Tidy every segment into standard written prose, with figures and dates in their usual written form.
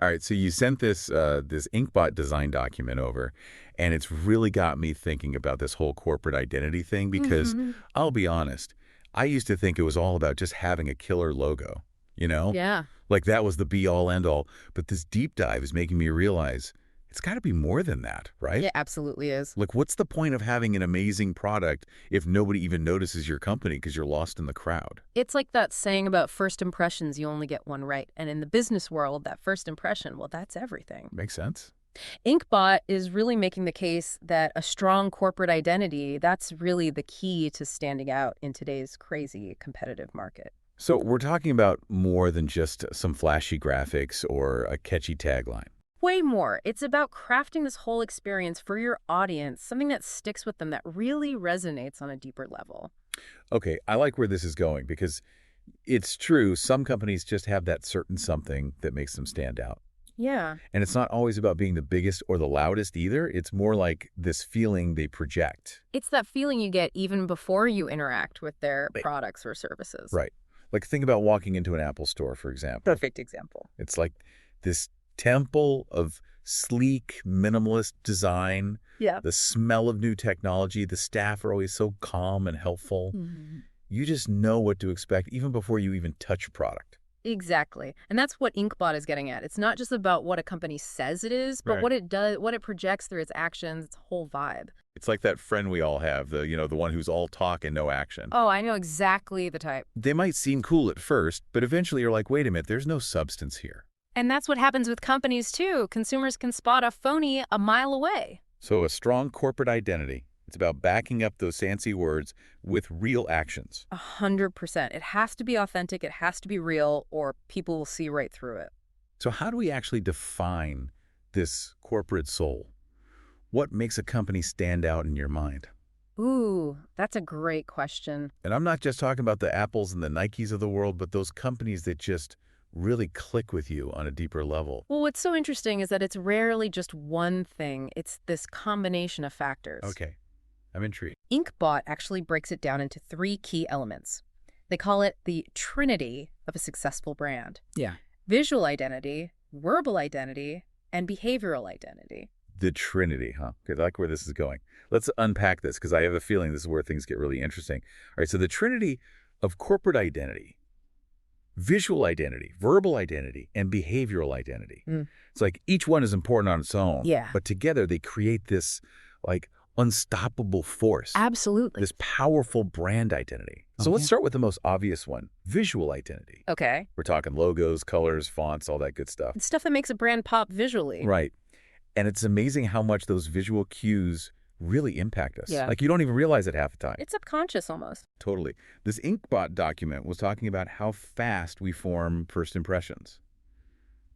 All right, so you sent this Inkbot design document over, and it's really got me thinking about this whole corporate identity thing because Hmm. I'll be honest, I used to think it was all about just having a killer logo, you know? Yeah, Like that was the be all end all. But this deep dive is making me realize it's got to be more than that, right? it absolutely is. Like, what's the point of having an amazing product if nobody even notices your company because you're lost in the crowd? It's like that saying about first impressions, you only get one right. And in the business world, that first impression, well, that's everything. Makes sense? Inkbot is really making the case that a strong corporate identity, that's really the key to standing out in today's crazy competitive market. So we're talking about more than just some flashy graphics or a catchy tagline. Way more. It's about crafting this whole experience for your audience, something that sticks with them, that really resonates on a deeper level. Okay, I like where this is going because it's true, some companies just have that certain something that makes them stand out. Yeah. And it's not always about being the biggest or the loudest either. It's more like this feeling they project. It's that feeling you get even before you interact with their Right. products or services. Right. Like think about walking into an Apple store, for example. Perfect example. It's like this temple of sleek, minimalist design, Yeah. the smell of new technology. The staff are always so calm and helpful. Mhm. You just know what to expect even before you even touch a product. Exactly. And that's what Inkbot is getting at. It's not just about what a company says it is, but Right. what it does, what it projects through its actions, its whole vibe. It's like that friend we all have, the one who's all talk and no action. Oh, I know exactly the type. They might seem cool at first, but eventually you're like, wait a minute, there's no substance here. And that's what happens with companies too. Consumers can spot a phony a mile away. So a strong corporate identity, it's about backing up those fancy words with real actions. 100%. It has to be authentic, it has to be real, or people will see right through it. So how do we actually define this corporate soul? What makes a company stand out in your mind? Ooh, that's a great question. And I'm not just talking about the Apples and the Nikes of the world, but those companies that just really click with you on a deeper level. Well, what's so interesting is that it's rarely just one thing. It's this combination of factors. Okay, I'm intrigued. Inkbot actually breaks it down into three key elements. They call it the trinity of a successful brand. Yeah. Visual identity, verbal identity, and behavioral identity. The Trinity, huh? Okay, I like where this is going. Let's unpack this because I have a feeling this is where things get really interesting. All right, so the Trinity of corporate identity, visual identity, verbal identity, and behavioral identity. Mm. It's like each one is important on its own. Yeah. But together they create this like unstoppable force. Absolutely. This powerful brand identity. So let's start with the most obvious one, visual identity. Okay. We're talking logos, colors, fonts, all that good stuff. It's stuff that makes a brand pop visually. Right. And it's amazing how much those visual cues really impact us. Yeah. Like you don't even realize it half the time. It's subconscious almost. Totally. This Inkbot document was talking about how fast we form first impressions.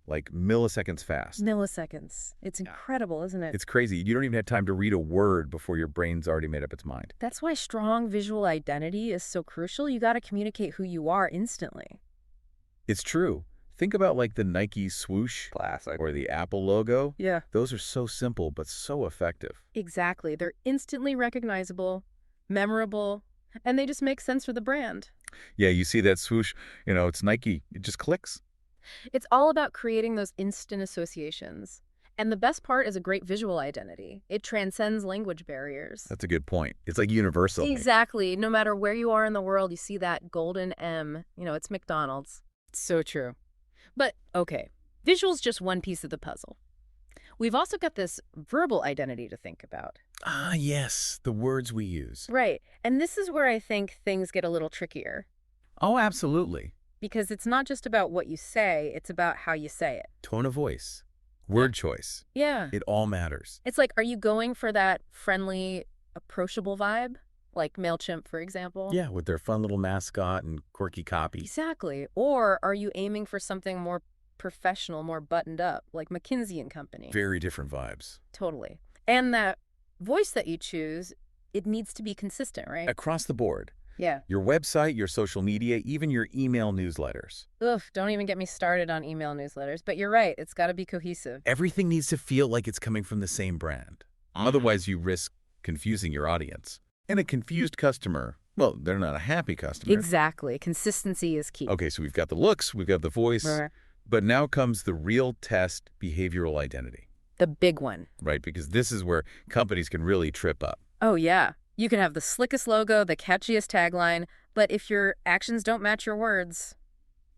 Like milliseconds fast. Milliseconds. It's incredible, isn't it? It's crazy. You don't even have time to read a word before your brain's already made up its mind. That's why strong visual identity is so crucial. You got to communicate who you are instantly. It's true. Think about like the Nike swoosh Classic. or the Apple logo. Yeah. Those are so simple but so effective. Exactly. They're instantly recognizable, memorable, and they just make sense for the brand. Yeah, you see that swoosh, it's Nike. It just clicks. It's all about creating those instant associations. And the best part is a great visual identity. It transcends language barriers. That's a good point. It's like universal. Exactly. No matter where you are in the world, you see that golden M. It's McDonald's. It's so true. But, okay, visual's just one piece of the puzzle. We've also got this verbal identity to think about. Ah, yes, the words we use. Right. And this is where I think things get a little trickier. Oh, absolutely. Because it's not just about what you say, it's about how you say it. Tone of voice, word choice, Yeah. it all matters. It's like, are you going for that friendly, approachable vibe? Like MailChimp, for example? Yeah, with their fun little mascot and quirky copy. Exactly. Or are you aiming for something more professional, more buttoned up, like McKinsey & Company? Very different vibes. Totally. And that voice that you choose, it needs to be consistent, right? Across the board. Yeah. Your website, your social media, even your email newsletters. Ugh, don't even get me started on email newsletters. But you're right, it's got to be cohesive. Everything needs to feel like it's coming from the same brand. Otherwise, you risk confusing your audience. And a confused customer, well, they're not a happy customer. Exactly. Consistency is key. Okay, so we've got the looks, we've got the voice. Right. But now comes the real test, behavioral identity, The big one. right? Because this is where companies can really trip up. Oh, yeah. You can have the slickest logo, the catchiest tagline, but if your actions don't match your words,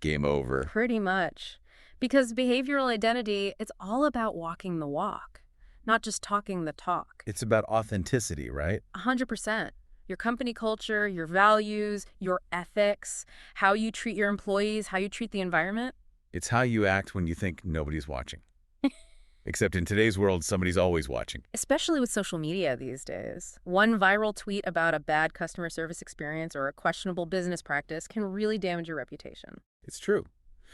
Game over. pretty much. Because behavioral identity, it's all about walking the walk, not just talking the talk. It's about authenticity, right? 100%. Your company culture, your values, your ethics, how you treat your employees, how you treat the environment. It's how you act when you think nobody's watching. Except in today's world, somebody's always watching. Especially with social media these days. One viral tweet about a bad customer service experience or a questionable business practice can really damage your reputation. It's true.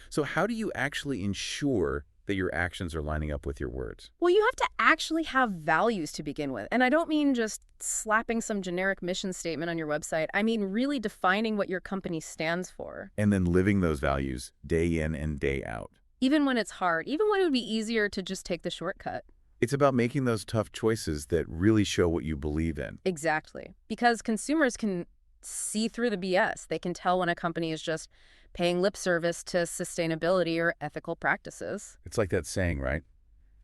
So how do you actually ensure that your actions are lining up with your words? Well, you have to actually have values to begin with. And I don't mean just slapping some generic mission statement on your website. I mean really defining what your company stands for. And then living those values day in and day out. Even when it's hard, even when it would be easier to just take the shortcut. It's about making those tough choices that really show what you believe in. Exactly. Because consumers can see through the BS. They can tell when a company is just paying lip service to sustainability or ethical practices. It's like that saying, right?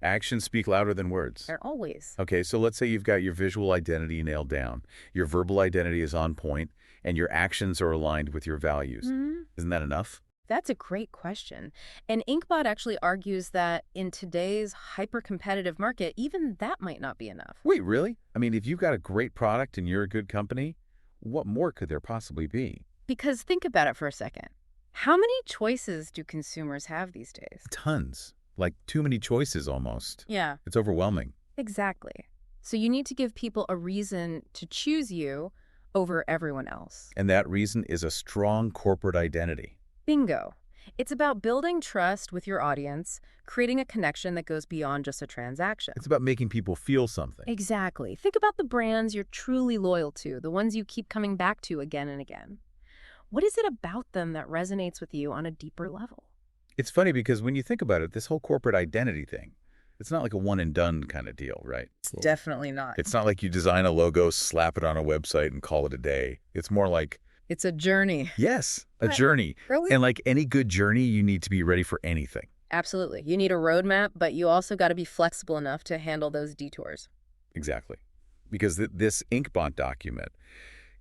Actions speak louder than words. They're always. Okay, so let's say you've got your visual identity nailed down, your verbal identity is on point, and your actions are aligned with your values. Isn't that enough? That's a great question. And Inkbot actually argues that in today's hyper-competitive market, even that might not be enough. Wait, really? I mean, if you've got a great product and you're a good company, what more could there possibly be? Because think about it for a second. How many choices do consumers have these days? Tons. Like too many choices almost. Yeah, It's overwhelming. exactly. So you need to give people a reason to choose you over everyone else. And that reason is a strong corporate identity. Bingo. It's about building trust with your audience, creating a connection that goes beyond just a transaction. It's about making people feel something. Exactly. Think about the brands you're truly loyal to, the ones you keep coming back to again and again. What is it about them that resonates with you on a deeper level? It's funny because when you think about it, this whole corporate identity thing, it's not like a one and done kind of deal, right? Definitely not. It's not like you design a logo, slap it on a website, and call it a day. It's more like, It's a journey. yes, a But- journey. Really? And like any good journey, you need to be ready for anything. Absolutely. You need a roadmap, but you also got to be flexible enough to handle those detours. Exactly. Because this Inkbot document,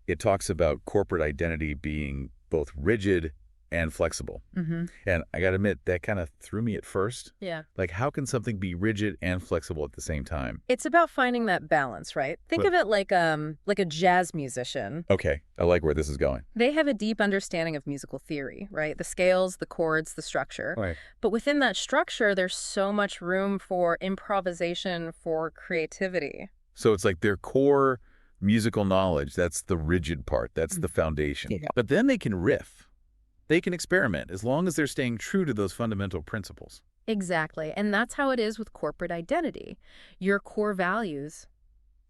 it talks about corporate identity being both rigid and flexible. Mm-hmm. And I got to admit, that kind of threw me at first. Yeah. Like, how can something be rigid and flexible at the same time? It's about finding that balance, right? Think Well- of it like a jazz musician. Okay, I like where this is going. They have a deep understanding of musical theory, right? The scales, the chords, the structure. Right. But within that structure, there's so much room for improvisation, for creativity. So it's like their core musical knowledge, that's the rigid part, that's the foundation. Yeah. But then they can riff. They can experiment as long as they're staying true to those fundamental principles. Exactly. And that's how it is with corporate identity. Your core values,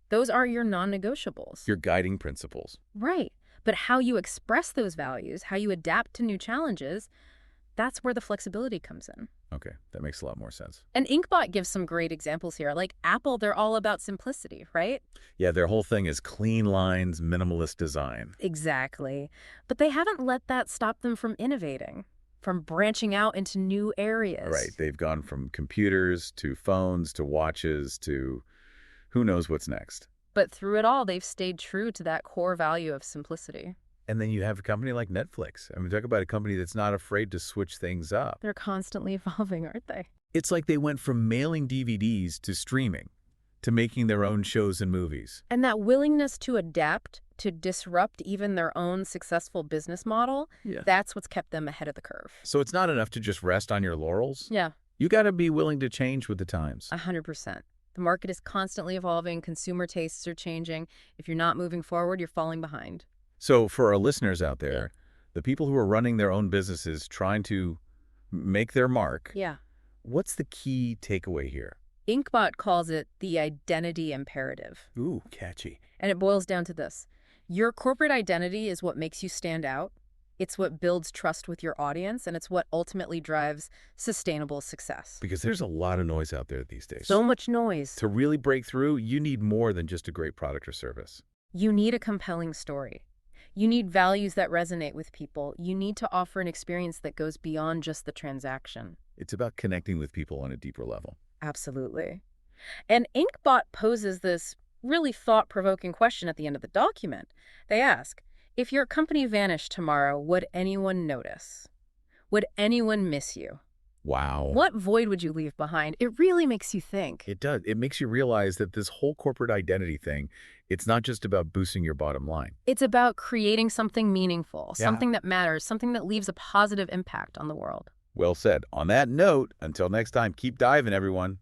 those are your non-negotiables. Your guiding principles. Right. But how you express those values, how you adapt to new challenges, that's where the flexibility comes in. Okay, that makes a lot more sense. And Inkbot gives some great examples here. Like Apple, they're all about simplicity, right? Yeah, their whole thing is clean lines, minimalist design. Exactly. But they haven't let that stop them from innovating, from branching out into new areas. Right, they've gone from computers to phones to watches to who knows what's next. But through it all, they've stayed true to that core value of simplicity. And then you have a company like Netflix. I mean, talk about a company that's not afraid to switch things up. They're constantly evolving, aren't they? It's like they went from mailing DVDs to streaming, to making their own shows and movies. And that willingness to adapt, to disrupt even their own successful business model, that's what's kept them ahead of the curve. So it's not enough to just rest on your laurels. Yeah, You got to be willing to change with the times. 100%. The market is constantly evolving. Consumer tastes are changing. If you're not moving forward, you're falling behind. So for our listeners out there, the people who are running their own businesses, trying to make their mark, Yeah. what's the key takeaway here? Inkbot calls it the identity imperative. Ooh, catchy. And it boils down to this. Your corporate identity is what makes you stand out. It's what builds trust with your audience, and it's what ultimately drives sustainable success. Because there's a lot of noise out there these days. So much noise. To really break through, you need more than just a great product or service. You need a compelling story. You need values that resonate with people. You need to offer an experience that goes beyond just the transaction. It's about connecting with people on a deeper level. Absolutely. And Inkbot poses this really thought-provoking question at the end of the document. They ask, if your company vanished tomorrow, would anyone notice? Would anyone miss you? Wow. What void would you leave behind? It really makes you think. It does. It makes you realize that this whole corporate identity thing, it's not just about boosting your bottom line. It's about creating something meaningful, Yeah. something that matters, something that leaves a positive impact on the world. Well said. On that note, until next time, keep diving, everyone.